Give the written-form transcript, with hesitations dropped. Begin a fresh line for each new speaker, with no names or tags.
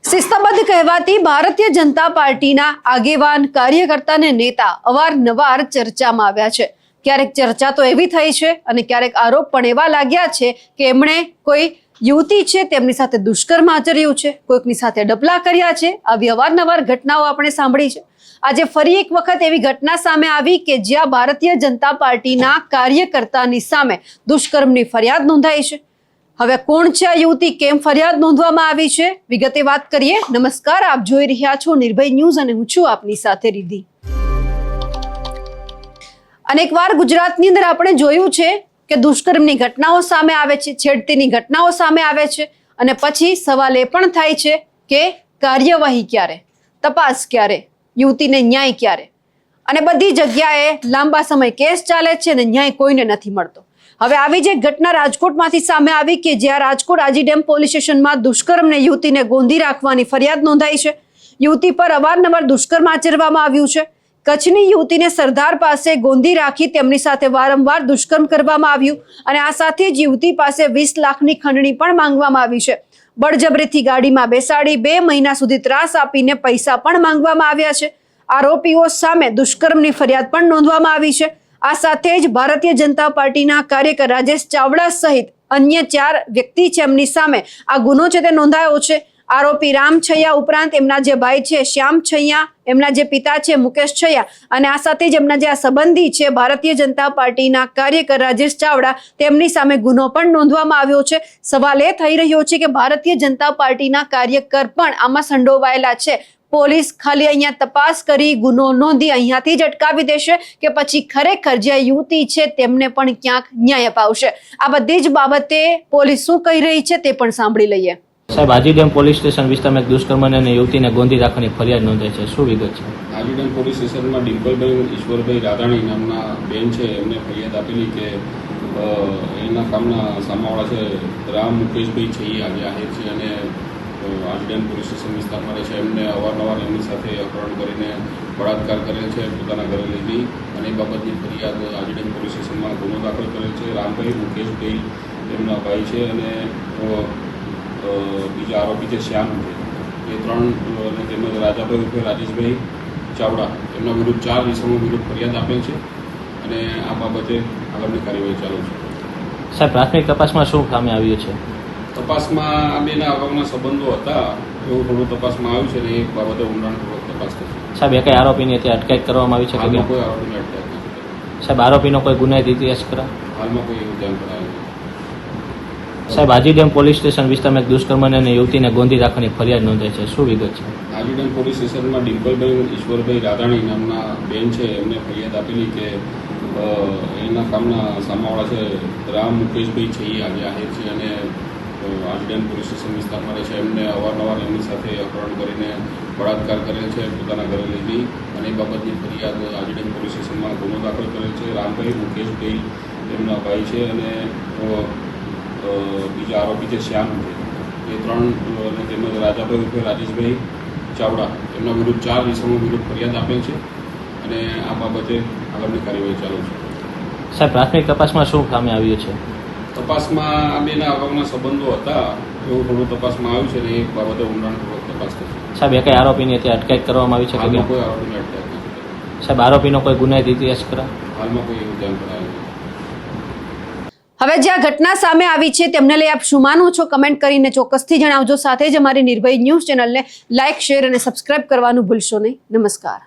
શિસ્તબદ્ધ કહેવાતી ભારતીય જનતા પાર્ટીના આગેવાન કાર્યકર્તા અને નેતા અવારનવાર ચર્ચામાં આવ્યા છે। ક્યારેક ચર્ચા તો એવી થઈ છે અને ક્યારેક આરોપ પણ એવા લાગ્યા છે કે એમણે કોઈ યુવતી છે તેમની સાથે દુષ્કર્મ આચર્યું છે, કોઈકની સાથે ડબલા કર્યા છે। આવી અવારનવાર ઘટનાઓ આપણે સાંભળી છે। આજે ફરી એક વખત એવી ઘટના સામે આવી કે જ્યાં ભારતીય જનતા પાર્ટીના કાર્યકર્તાની સામે દુષ્કર્મની ફરિયાદ નોંધાઈ છે। હવે કોણ છે આ યુવતી, કેમ ફરિયાદ નોંધવામાં આવી છે, વિગતે વાત કરીએ। નમસ્કાર, આપ જોઈ રહ્યા છો નિર્ભય ન્યૂઝ અને હું છું આપની સાથે રિદ્ધિ। અનેકવાર ગુજરાતની અંદર આપણે જોયું છે કે દુષ્કર્મની ઘટનાઓ સામે આવે છે, છેડતીની ઘટનાઓ સામે આવે છે અને પછી સવાલ એ પણ થાય છે કે કાર્યવાહી ક્યારે, તપાસ ક્યારે, યુવતીને ન્યાય ક્યારે? અને બધી જગ્યાએ લાંબા સમય કેસ ચાલે છે અને ન્યાય કોઈને નથી મળતો। હવે આવી જ એક ઘટના રાજકોટમાંથી સામે આવી કે જ્યાં રાજકોટ આજીડેમ પોલીસ સ્ટેશનમાં દુષ્કર્મને યુવતીને ગોંધી રાખવાની ફરિયાદ નોંધાઈ છે। યુવતી પર અવારનવાર દુષ્કર્મ આચરવામાં આવ્યું છે। કચ્છની યુવતીને સરદાર પાસે ગોંધી રાખી તેમની સાથે વારંવાર દુષ્કર્મ કરવામાં આવ્યું અને આ સાથે જ યુવતી પાસે 20 લાખની ખંડણી પણ માંગવામાં આવી છે। બળજબરીથી ગાડીમાં બેસાડી 2 મહિના સુધી ત્રાસ આપીને પૈસા પણ માંગવામાં આવ્યા છે। આરોપીઓ સામે દુષ્કર્મની ફરિયાદ પણ નોંધવામાં આવી છે। આ સાથે જ ભારતીય જનતા પાર્ટીના કાર્યકર રાજેશ ચાવડા સહિત અન્ય 4 વ્યક્તિ છે એમની સામે આ ગુનો છે તે નોંધાયો છે। આરોપી રામ છૈયા ઉપરાંત એમના જે ભાઈ છે શ્યામ છૈયા, એમના જે પિતા છે મુકેશ છૈયા અને આ સાથે જ એમના જે આ સંબંધી છે ભારતીય જનતા પાર્ટીના કાર્યકર રાજેશ ચાવડા, તેમની સામે ગુનો પણ નોંધવામાં આવ્યો છે। સવાલ એ થઈ રહ્યો છે કે ભારતીય જનતા પાર્ટીના કાર્યકર પણ આમાં સંડોવાયેલા છે। પોલીસ ખાલી અહીંયા તપાસ કરી ગુનો નોંધી અહીંયાથી જ અટકાવી દેશે કે પછી ખરેખર જે યુવતી છે તેમને પણ ક્યાંક ન્યાય અપાવશે? આ બધી જ બાબતે પોલીસ શું કહી રહી છે તે પણ સાંભળી લઈએ।
સાહેબ, આજીડેમ પોલીસ સ્ટેશન વિસ્તારમાં એક દુષ્કર્મ અને યુવતીને ગોંધી રાખવાની ફરિયાદ નોંધાઈ છે, શું વિગત છે?
આજીડેમ પોલીસ સ્ટેશનમાં ડિમ્પલભાઈ ઈશ્વરભાઈ રાધાણી નામના બેન છે, એમને ફરિયાદ આપેલી કે એના કામના સામાવાળા છે રામ મુકેશભાઈ છૈયા જે આહિર છે અને આજીડેમ પોલીસ સ્ટેશન વિસ્તારમાં રહે છે, એમને અવારનવાર એમની સાથે અપહરણ કરીને બળાત્કાર કરેલ છે, પોતાના ઘરે લઈ જઈ અને એ બાબતની ફરિયાદ આજીડેમ પોલીસ સ્ટેશનમાં ગુનો દાખલ કરેલ છે। રામભાઈ મુકેશભાઈ એમના ભાઈ છે અને બીજા આરોપી છે શ્યામભાઈ, એ 3 અને તેમજ રાજાભાઈ ઉર્ફે રાજેશભાઈ ચાવડા, એમના વિરુદ્ધ 4 વિષમો વિરુદ્ધ ફરિયાદ આપેલ છે અને આ બાબતે આગળની કાર્યવાહી ચાલુ છે।
સાહેબ, પ્રાથમિક તપાસમાં શું સામે આવ્યું છે?
તપાસમાં આ બેના અગાઉના સંબંધો હતા એવું થોડું તપાસમાં આવ્યું છે અને એ બાબતે ઊંડાણપૂર્વક તપાસ થશે।
સાહેબ, એક આરોપીની અત્યારે અટકાયત કરવામાં આવી છે કે
કોઈ આરોપીને અટકાયત નથી?
સાહેબ, આરોપીનો કોઈ ગુનાહિત ઇતિહાસ ખરા?
હાલમાં કોઈ એવું ધ્યાન કરાયું નથી।
સાહેબ, આજીડેમ પોલીસ સ્ટેશન વિસ્તારમાં એક દુષ્કર્મ અને યુવતીને ગોંધી રાખવાની ફરિયાદ નોંધાઈ છે, શું વિગત છે?
આજીડેમ પોલીસ સ્ટેશનમાં ડિમ્પલભાઈ ઈશ્વરભાઈ રાધાણી નામના બેન છે, એમને ફરિયાદ આપેલી કે એના કામના સામાવાળા છે રામ મુકેશભાઈ છૈયા જે આહિર છે અને આજીડેમ પોલીસ સ્ટેશન વિસ્તારમાં રહે છે, એમને અવારનવાર એમની સાથે અપહરણ કરીને બળાત્કાર કરેલ છે, પોતાના ઘરે લઈ જઈ અને એ બાબતની ફરિયાદ આજીડેમ પોલીસ સ્ટેશનમાં ગુનો દાખલ કરેલ છે। રામભાઈ મુકેશભાઈ એમના ભાઈ છે અને બીજા આરોપી છે શ્યામભાઈ, એ 3 અને તેમજ રાજાભાઈ ઉર્ફે રાજેશભાઈ ચાવડા, એમના વિરુદ્ધ 4 વિષમો વિરુદ્ધ ફરિયાદ આપેલ છે અને આ બાબતે આગળની કાર્યવાહી ચાલુ છે।
સાહેબ, પ્રાથમિક તપાસમાં શું સામે આવ્યું છે?
તપાસમાં આ બેના અગાઉના સંબંધો હતા એવું થોડું તપાસમાં આવ્યું છે અને એ બાબતે ઊંડાણપૂર્વક તપાસ થશે।
સાહેબ, એક આરોપીની અત્યારે અટકાયત કરવામાં આવી છે કે
કોઈ આરોપીને અટકાયત નથી?
સાહેબ, આરોપીનો કોઈ ગુનાહિત ઇતિહાસ ખરા?
હાલમાં કોઈ એવું ધ્યાન કરાયું નથી।
હવે જે આ ઘટના સામે આવી છે તેમને લઈ આપ શું માનો છો, કમેન્ટ કરીને ચોક્કસથી જણાવજો। સાથે જ અમારી નિર્ભય ન્યૂઝ ચેનલને લાઇક, શેર અને સબસ્ક્રાઇબ કરવાનું ભૂલશો નહીં। નમસ્કાર।